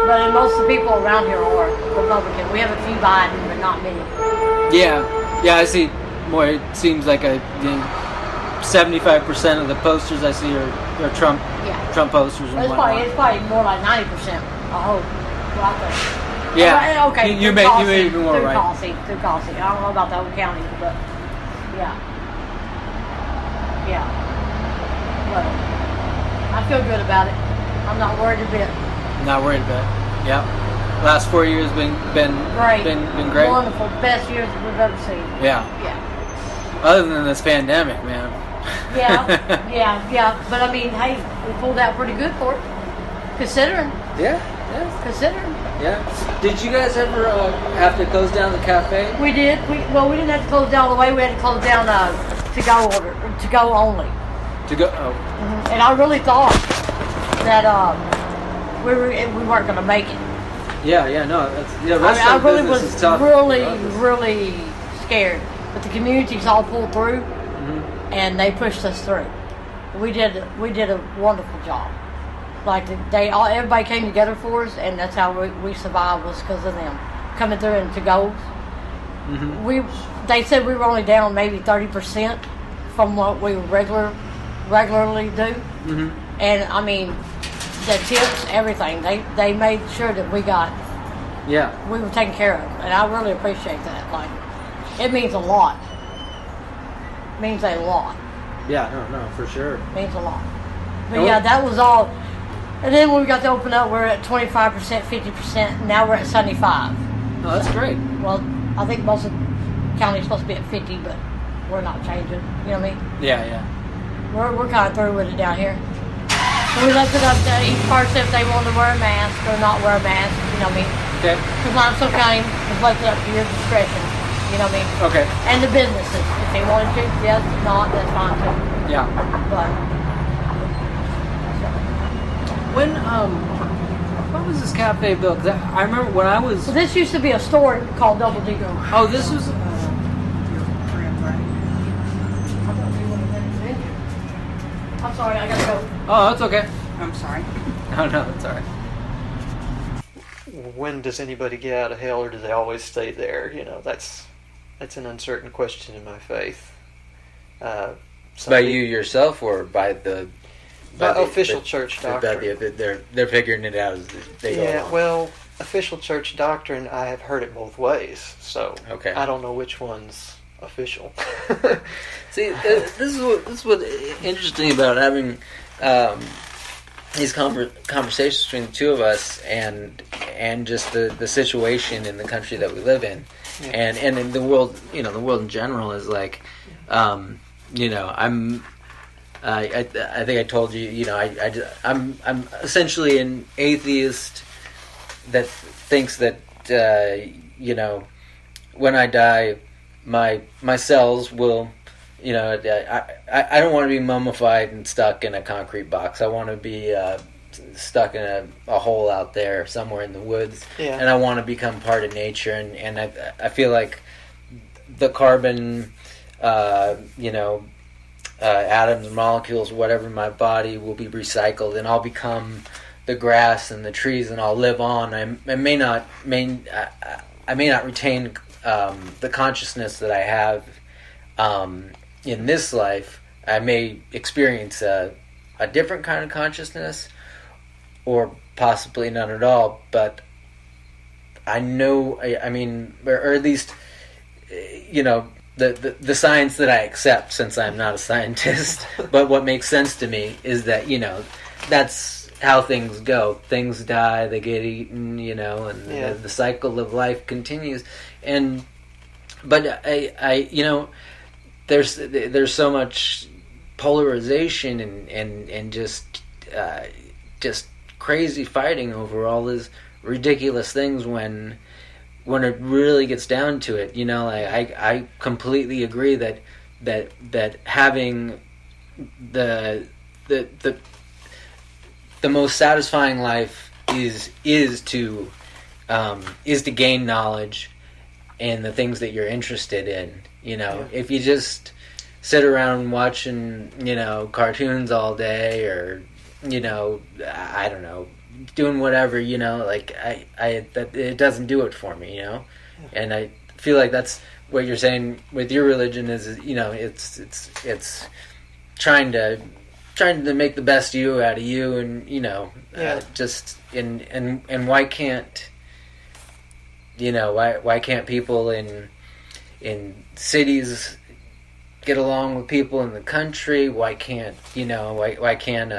S7: But most of the people around here are Republican. We have a few Biden, but not many.
S5: Yeah. Yeah, I see more. It seems like 75% of the posters I see are Trump posters and
S7: But
S5: whatnot.
S7: it's probably more like 90%. I hope. Well, I think.
S5: Yeah.
S7: Okay.
S5: You
S7: through
S5: may
S7: Kosse,
S5: be more
S7: through
S5: right.
S7: Kosse. I don't know about the whole county, but Yeah. Yeah. But I feel good about it. I'm not worried a bit.
S5: Not worried about it. Yep. Last 4 years been
S7: Great.
S5: Been great.
S7: Wonderful. Best years that we've ever seen.
S5: Yeah.
S7: Yeah.
S5: Other than this pandemic, man.
S7: Yeah. But I mean, hey, we pulled out pretty good for it. Considering.
S5: Yeah.
S7: Considering.
S5: Yeah. Did you guys ever have to close down the cafe?
S7: We did. We didn't have to close down all the way. We had to close down to go order, to go only.
S5: To go. Oh.
S7: Mm-hmm. And I really thought that we weren't going to make it.
S5: Yeah. No. That's, yeah.
S7: I really was
S5: is tough.
S7: really scared. But the communities all pulled through, and they pushed us through. We did a wonderful job. Like everybody came together for us, and that's how we survived, was because of them coming through and to goes. They said we were only down maybe 30% from what we regularly do, and I mean the tips, everything. They made sure that we were taken care of, and I really appreciate that. Like, it means a lot. It means a lot.
S5: Yeah, no, for sure.
S7: It means a lot. But yeah, that was all. And then when we got to open up, we're at 25%, 50%. Now we're at 75.
S5: Oh, that's great.
S7: Well, I think most of the county's supposed to be at 50, but we're not changing. You know what I mean?
S5: Yeah.
S7: We're kind of through with it down here. So we left it up to each person if they want to wear a mask or not wear a mask. You know what I mean?
S5: Okay.
S7: Because Limestone County is left it up to your discretion. You know what I mean?
S5: Okay.
S7: And the businesses, if they wanted to, yes. If not, that's fine too.
S5: Yeah.
S7: But.
S5: When was this cafe built? 'Cause I remember when I was.
S7: So this used to be a store called Double Digo.
S5: Oh, this was.
S7: I'm sorry, I gotta go.
S5: Oh, that's okay.
S8: I'm sorry.
S5: No, that's all right.
S2: When does anybody get out of hell, or do they always stay there? You know, that's an uncertain question in my faith.
S1: By you yourself, or by the
S2: official church doctrine?
S1: They're figuring it out as they go along.
S2: Well, official church doctrine, I have heard it both ways, so
S1: okay.
S2: I don't know which one's official.
S1: See, this is what interesting about having these conversations between the two of us, and just the situation in the country that we live in, and in the world, the world in general is like, I'm. I think I told you, I'm essentially an atheist that thinks that when I die, my cells will, I don't want to be mummified and stuck in a concrete box. I want to be stuck in a hole out there somewhere in the woods, and I want to become part of nature. And I feel like the carbon, atoms, molecules, whatever in my body will be recycled, and I'll become the grass and the trees, and I'll live on. I may not retain the consciousness that I have in this life. I may experience a different kind of consciousness, or possibly none at all. But I know, or at least, the science that I accept, since I'm not a scientist, but what makes sense to me is that, that's how things go. Things die, they get eaten, and the cycle of life continues. But I there's so much polarization and just crazy fighting over all these ridiculous things when it really gets down to it. I completely agree that having the most satisfying life is to gain knowledge and the things that you're interested in. If you just sit around watching cartoons all day, or I don't know, doing whatever, that it doesn't do it for me, and I feel like that's what you're saying with your religion is, it's trying to make the best you out of you, and just and why can't why can't people in cities get along with people in the country? Why can't why can't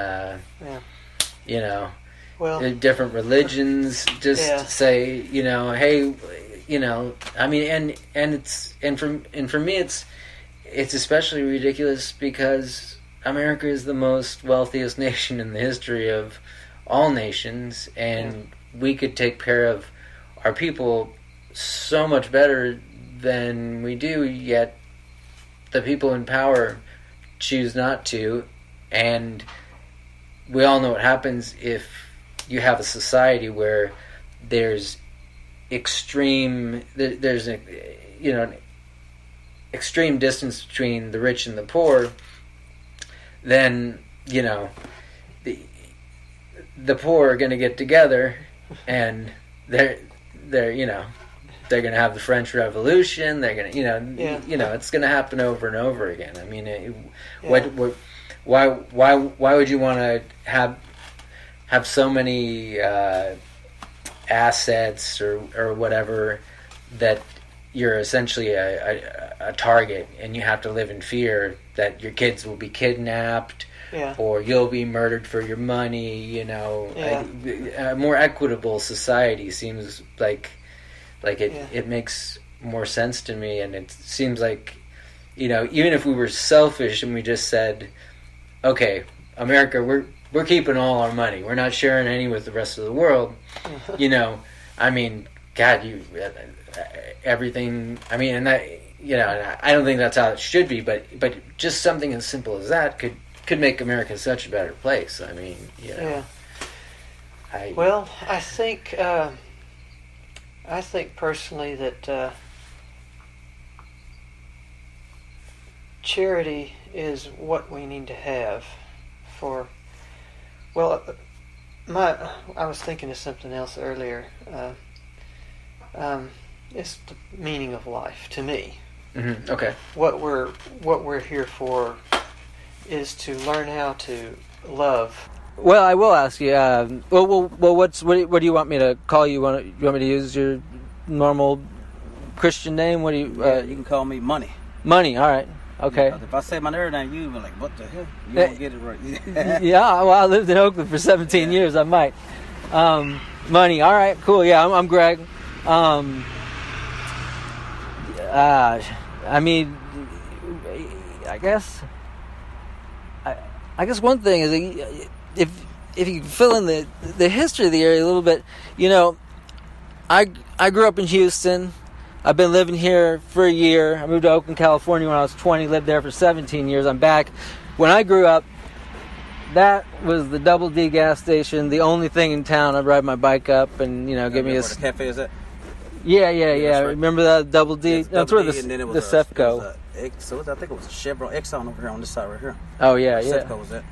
S2: Well,
S1: different religions just say, hey, I mean, and for me it's especially ridiculous because America is the most wealthiest nation in the history of all nations, and we could take care of our people so much better than we do, yet the people in power choose not to. And we all know what happens if you have a society where there's an extreme distance between the rich and the poor. Then the poor are going to get together, and they're going to have the French Revolution. They're going to it's going to happen over and over again. I mean, why would you want to have so many assets or whatever that you're essentially a target, and you have to live in fear that your kids will be kidnapped or you'll be murdered for your money? A more equitable society seems like it makes more sense to me. And it seems like, even if we were selfish and we just said, okay, America, we're keeping all our money, we're not sharing any with the rest of the world, I mean, God, everything, I mean, and that, I don't think that's how it should be, but just something as simple as that could make America such a better place. I mean,
S2: I think personally that charity is what we need to have for. Well, I was thinking of something else earlier. It's the meaning of life to me.
S1: Mm-hmm. Okay.
S2: What we're here for is to learn how to love.
S1: Well, I will ask you. What do you want me to call you? You want me to use your normal Christian name? What do you?
S8: You can call me Money.
S1: Money. All right. Okay.
S8: If I say my name, you be like, "What the hell?" You won't get it right.
S1: Yeah. Well, I lived in Oakland for 17 years. I might. Money. All right. Cool. Yeah. I'm Greg. I mean, I guess one thing is if you fill in the history of the area a little bit, I grew up in Houston. I've been living here for a year. I moved to Oakland, California when I was 20, lived there for 17 years. I'm back. When I grew up, that was the Double D gas station, the only thing in town. I'd ride my bike up and, give me a...
S8: Where the cafe is at?
S1: Yeah.
S8: Right.
S1: Remember that Double D? That's where the Sefco.
S8: I think it was a Chevron Exxon over here on this side right here.
S1: Oh, yeah.
S8: Sefco was that.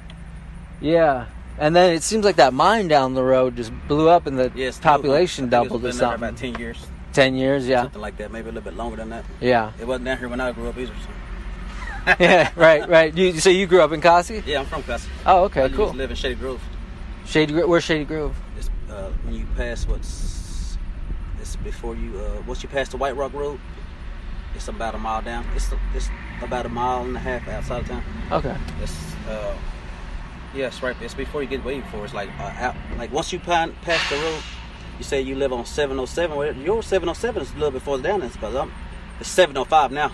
S1: Yeah. And then it seems like that mine down the road just blew up and the population doubled or something.
S8: About 10 years.
S1: 10 years, yeah.
S8: Something like that, maybe a little bit longer than that.
S1: Yeah.
S8: It wasn't down here when I grew up either. So.
S1: Yeah, right. So you grew up in Kosse?
S8: Yeah, I'm from Kosse.
S1: Oh, okay,
S8: I
S1: cool.
S8: I live in Shady Grove.
S1: Where's Shady Grove?
S8: It's when you pass it's before you, once you pass the White Rock Road, it's about a mile down. It's about a mile and a half outside of town.
S1: Okay.
S8: It's right. It's before you get waiting for. It's like once you pass the road, you say you live on 707. Well, your 707 is a little bit further down because it's 705 now.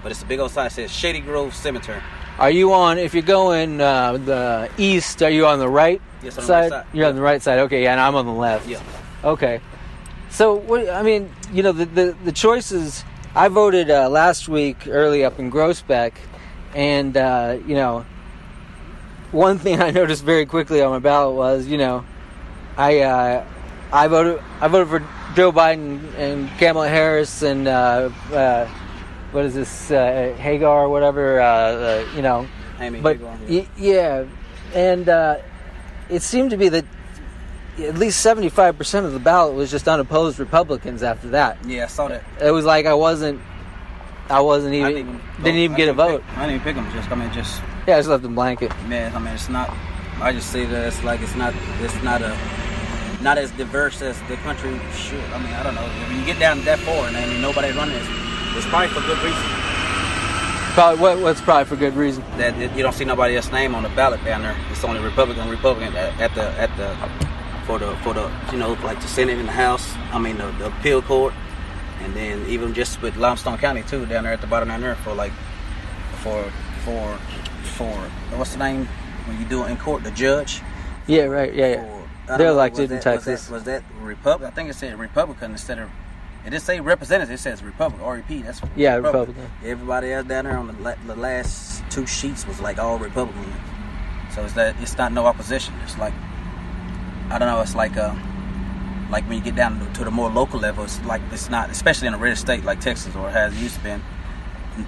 S8: But it's a big old sign that says Shady Grove Cemetery.
S1: Are you on, if you're going the east, are you on the right
S8: yes, on
S1: side?
S8: The right side?
S1: You're on the right side. Okay, yeah, and I'm on the left.
S8: Yeah.
S1: Okay. So, the choices, I voted last week early up in Groesbeck, and, one thing I noticed very quickly on my ballot was, I voted for Joe Biden and Kamala Harris and what is this Hagar or whatever
S8: Amy
S1: but
S8: Hagar,
S1: yeah, and it seemed to be that at least 75% of the ballot was just unopposed Republicans after that.
S8: Yeah, I saw that.
S1: It was like I wasn't even didn't even get a vote.
S8: I didn't pick them.
S1: Yeah, I just left them blanket.
S8: Man, I mean, it's not. I just see that it's not as diverse as the country should. I mean, I don't know. When you get down that far and nobody running, it's probably for good reason.
S5: Probably what's probably for good reason.
S8: That you don't see nobody else's name on the ballot down there. It's only Republican at the for the like the Senate and the House. I mean the appeal court, and then even just with Limestone County too down there at the bottom down there for what's the name when you do it in court, the judge.
S5: Yeah, right. Yeah. They're elected in Texas.
S8: Was that Republican? I think it said Republican instead of. It didn't say representative. It says Republican. REP. That's
S5: Republican.
S8: Everybody else down there on the last two sheets was like all Republican. So it's not no opposition. It's like I don't know. It's like when you get down to the more local level. It's like it's not, especially in a red state like Texas or has used to been.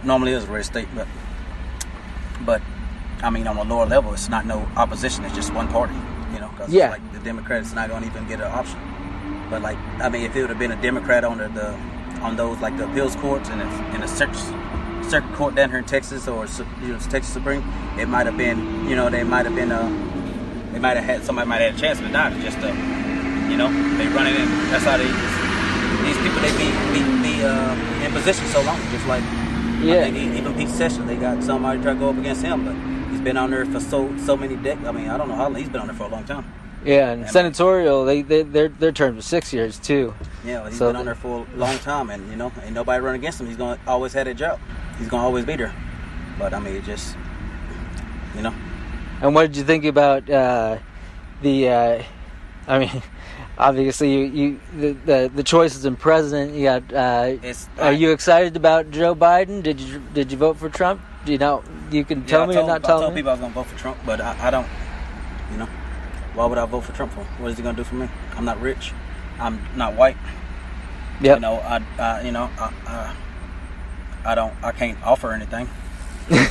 S8: Normally it is a red state, but I mean on a lower level, it's not no opposition. It's just one party. Because like the Democrats not going to even get an option. But like, I mean, if it would have been a Democrat on those like the appeals courts and in a circuit court down here in Texas or Texas Supreme, it might have been, somebody might have had a chance, but not just they run it in. That's how these people they be in position so long, just like I think even Pete Sessions, they got somebody try to go up against him, but he's been on there for so many decades. I mean, I don't know how long he's been on there for a long time.
S5: Yeah, and senatorial, their term was 6 years too.
S8: Yeah, well, he's been on there for a long time, and ain't nobody run against him. He's gonna always have that job. He's gonna always be there. But I mean, it just,
S5: And what did you think about I mean, obviously the choices in president. You got. Are you excited about Joe Biden? Did you vote for Trump? Do you know? You can tell me or not tell me.
S8: I told people I was gonna vote for Trump, but I don't. Why would I vote for Trump for? What is he gonna do for me? I'm not rich. I'm not white.
S5: Yeah.
S8: I can't offer anything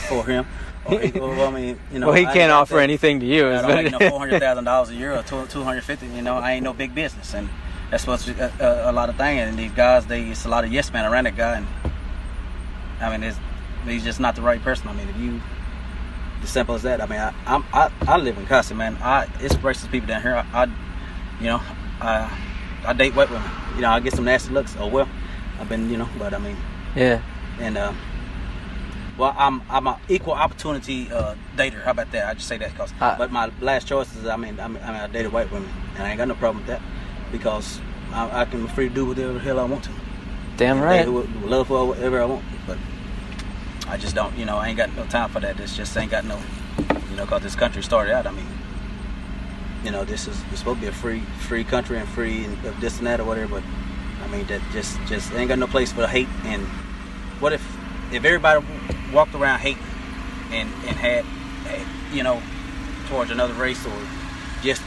S8: for him. He
S5: can't offer anything to you.
S8: I don't make no $400,000 a year or $250. I ain't no big business, and that's supposed to be a lot of things. And these guys, it's a lot of yes men around that guy, and I mean, he's just not the right person. I mean, if you. As simple as that. I mean, I live in Kosse, man. It's racist people down here. I date white women. I get some nasty looks. Oh well, I've been, but I mean,
S5: yeah.
S8: And I'm an equal opportunity dater. How about that? I just say that because. But my last choice is, I dated white women, and I ain't got no problem with that because I can be free to do whatever the hell I want to.
S5: Damn right.
S8: Love whatever I want, but. I just don't, I ain't got no time for that. This just ain't got no, because this country started out, I mean, it's supposed to be a free country and free and this and that or whatever, but, I mean, that just ain't got no place for hate. And what if everybody walked around hating and had, towards another race or just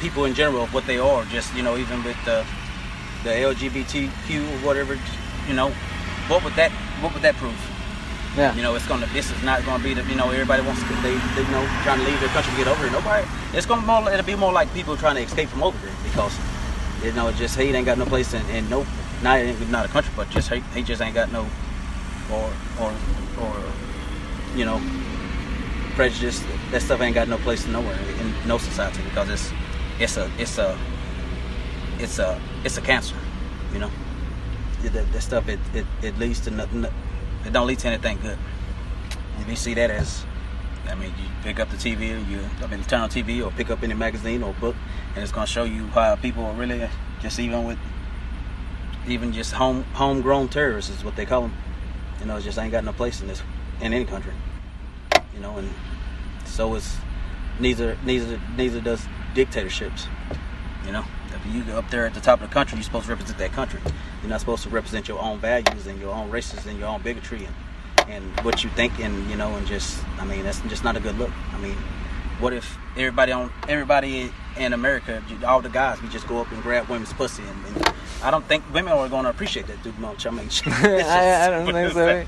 S8: people in general of what they are, just, even with the LGBTQ or whatever, what would that prove?
S5: Yeah.
S8: This is not gonna be the, everybody wants to, they trying to leave their country to get over here. Nobody, it'll be more like people trying to escape from over there because, just hate ain't got no place in no, not a country, but just hate just ain't got no, or prejudice. That stuff ain't got no place nowhere in no society because it's a cancer, That stuff it leads to nothing. It don't lead to anything good. If you see that as, you pick up the TV, turn on TV or pick up any magazine or book, and it's going to show you how people are really just just homegrown terrorists is what they call them. It just ain't got no place in any country. And so is neither does dictatorships. If you go up there at the top of the country, you're supposed to represent that country. You're not supposed to represent your own values and your own races and your own bigotry and what you think and that's just not a good look. I mean, what if everybody in America, all the guys, we just go up and grab women's pussy and I don't think women are going to appreciate that too much. I mean,
S5: I don't think so.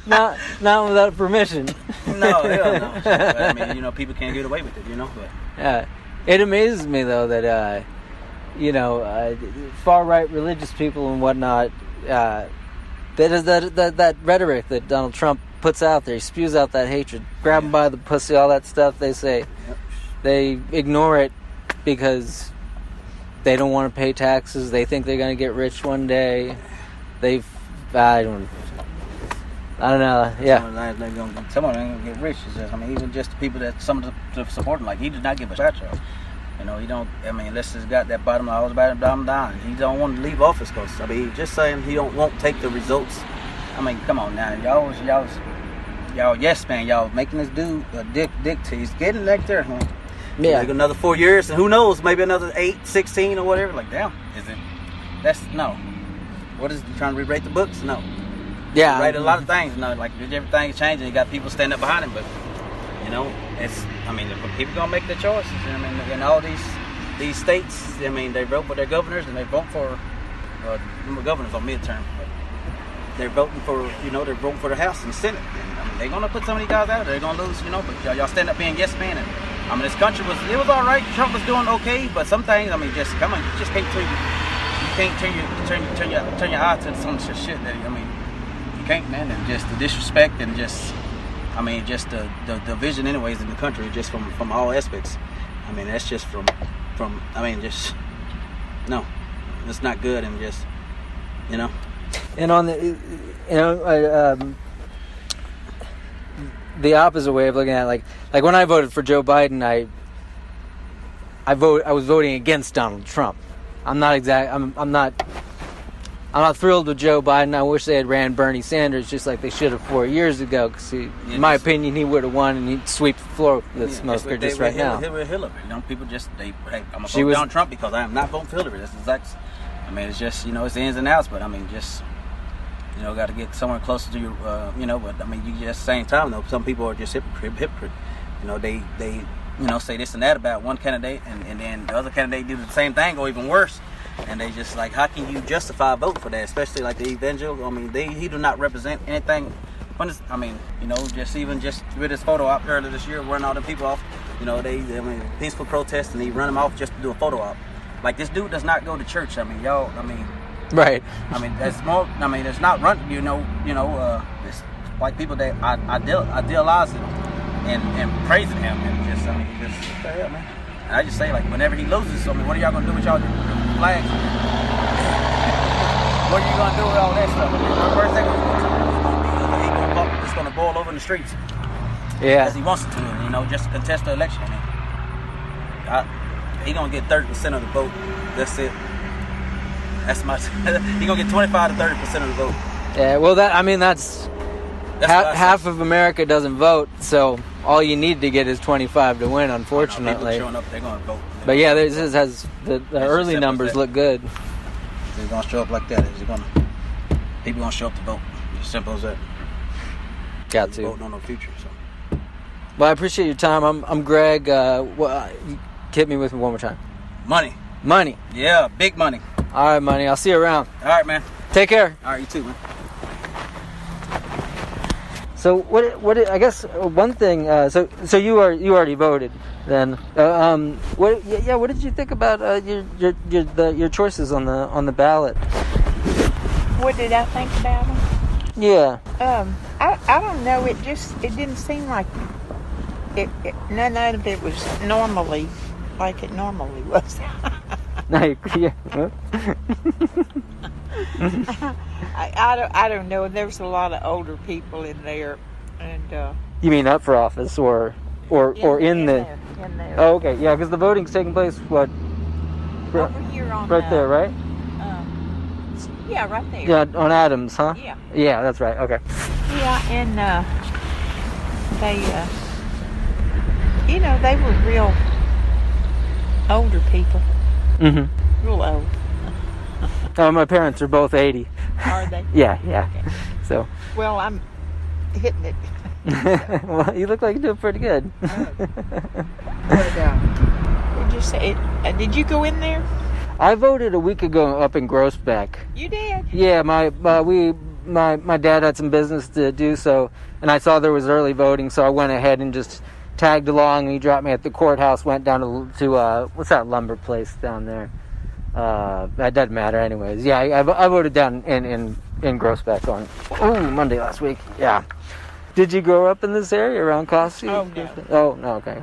S5: not without permission.
S8: No, hell no. But, I mean, people can't get away with it, But
S5: yeah. It amazes me though that far right religious people and whatnot, that rhetoric that Donald Trump puts out there, he spews out that hatred, grab them by the pussy, all that stuff. They say they ignore it because they don't want to pay taxes. They think they're going to get rich one day. I don't know. Yeah.
S8: Some of them gonna get rich. It's just, I mean, even just the people that some of the support him, like he does not give a scratch off. You know, he don't. I mean, unless he's got that bottom line, he don't want to leave office because I mean, just saying he won't take the results. I mean, come on now, y'all yes man, y'all making this dude a dick to. He's getting back there, huh?
S5: Yeah.
S8: Like another 4 years, and who knows, maybe another 8, 16 or whatever. Like, damn, is it? That's no. What is he trying to rewrite the books? No.
S5: Yeah.
S8: Write a lot of things. No, like everything is changing. You got people standing up behind him, but you know, I mean, people gonna make their choices. I mean, in all these states, I mean, they vote for their governors and they vote for governors on midterm. But they're voting for, they're voting for the House and Senate. And, I mean, they're gonna put some of these guys out. They're gonna lose, but y'all stand up being yes men. And I mean, this country was all right. Trump was doing okay, but some things, I mean, just come on, you just can't turn your eye to some shit that I mean, you can't, man. And just the disrespect and just. I mean, just the division anyways in the country, just from all aspects. I mean, that's just from I mean, just, no, it's not good and just, And
S5: on the opposite way of looking at it, like when I voted for Joe Biden, I was voting against Donald Trump. I'm not thrilled with Joe Biden. I wish they had ran Bernie Sanders just like they should have 4 years ago. Because, in my opinion, he would have won and he'd sweep the floor with the smoker just right now.
S8: Hillary. People just, hey, I'm going to vote Donald Trump because I am not voting for Hillary. That's exactly. I mean, it's just, it's the ins and outs. But, I mean, just, got to get somewhere closer to your, But, I mean, you just, same time, though, some people are just hypocrite. They say this and that about one candidate. And then the other candidate do the same thing or even worse. And they just like, how can you justify a vote for that? Especially like the evangelical. I mean, he do not represent anything. Just with his photo op earlier this year, running all the people off. Peaceful protest, and he run them off just to do a photo op. Like this dude does not go to church. I mean, y'all. I mean,
S5: right.
S8: I mean, that's more. I mean, it's not run. It's like people that idealize it and praising him, and just what the hell, man. And I just say, like, whenever he loses, I mean, what are y'all gonna do with y'all flags? What are you gonna do with all that stuff? I mean, the first thing it's gonna boil over in the streets.
S5: Yeah.
S8: As he wants it to, just to contest the election. I mean, he gonna get 30% of the vote. That's it. That's my. He gonna get 25 to 30% of the vote.
S5: Yeah. Well, that's half of America doesn't vote, so all you need to get is 25 to win, unfortunately.
S8: People showing up, they're going to vote.
S5: But yeah, this has the early numbers look good.
S8: They're going to show up like that. People going to show up to vote. As simple as that.
S5: Got to.
S8: Voting on the future. So.
S5: Well, I appreciate your time. I'm Greg. You hit me with me one more time. Money. Yeah,
S8: big money.
S5: All right, money. I'll see you around.
S8: All right, man.
S5: Take care.
S8: All right, you too, man.
S5: So what I guess one thing. So you already voted then. What did you think about your choices on the ballot?
S9: What did I think about them?
S5: Yeah.
S9: I don't know. It didn't seem like none of it was normally like it normally was.
S5: Yeah.
S9: I don't know. There was a lot of older people in there, and
S5: you mean up for office or in there? Oh, okay, yeah, because the voting's taking place
S9: over here on
S5: right there, right?
S9: Yeah, right there.
S5: Yeah, on Adams, huh?
S9: Yeah.
S5: Yeah, that's right. Okay.
S9: Yeah, and they were real older people.
S5: Mm-hmm.
S9: Real old.
S5: My parents are both 80.
S9: Are they?
S5: Yeah.
S9: Okay.
S5: So.
S9: Well, I'm hitting it.
S5: Well, you look like you're doing pretty good.
S9: What'd you say? Did you go in there?
S5: I voted a week ago up in Groesbeck.
S9: You did?
S5: Yeah, my dad had some business to do, so, and I saw there was early voting, so I went ahead and just tagged along. He dropped me at the courthouse, went down to what's that lumber place down there? That doesn't matter anyways. Yeah, I voted down in Groesbeck on Monday last week. Yeah. Did you grow up in this area around Kosse?
S9: Oh, no.
S5: Oh, no, okay.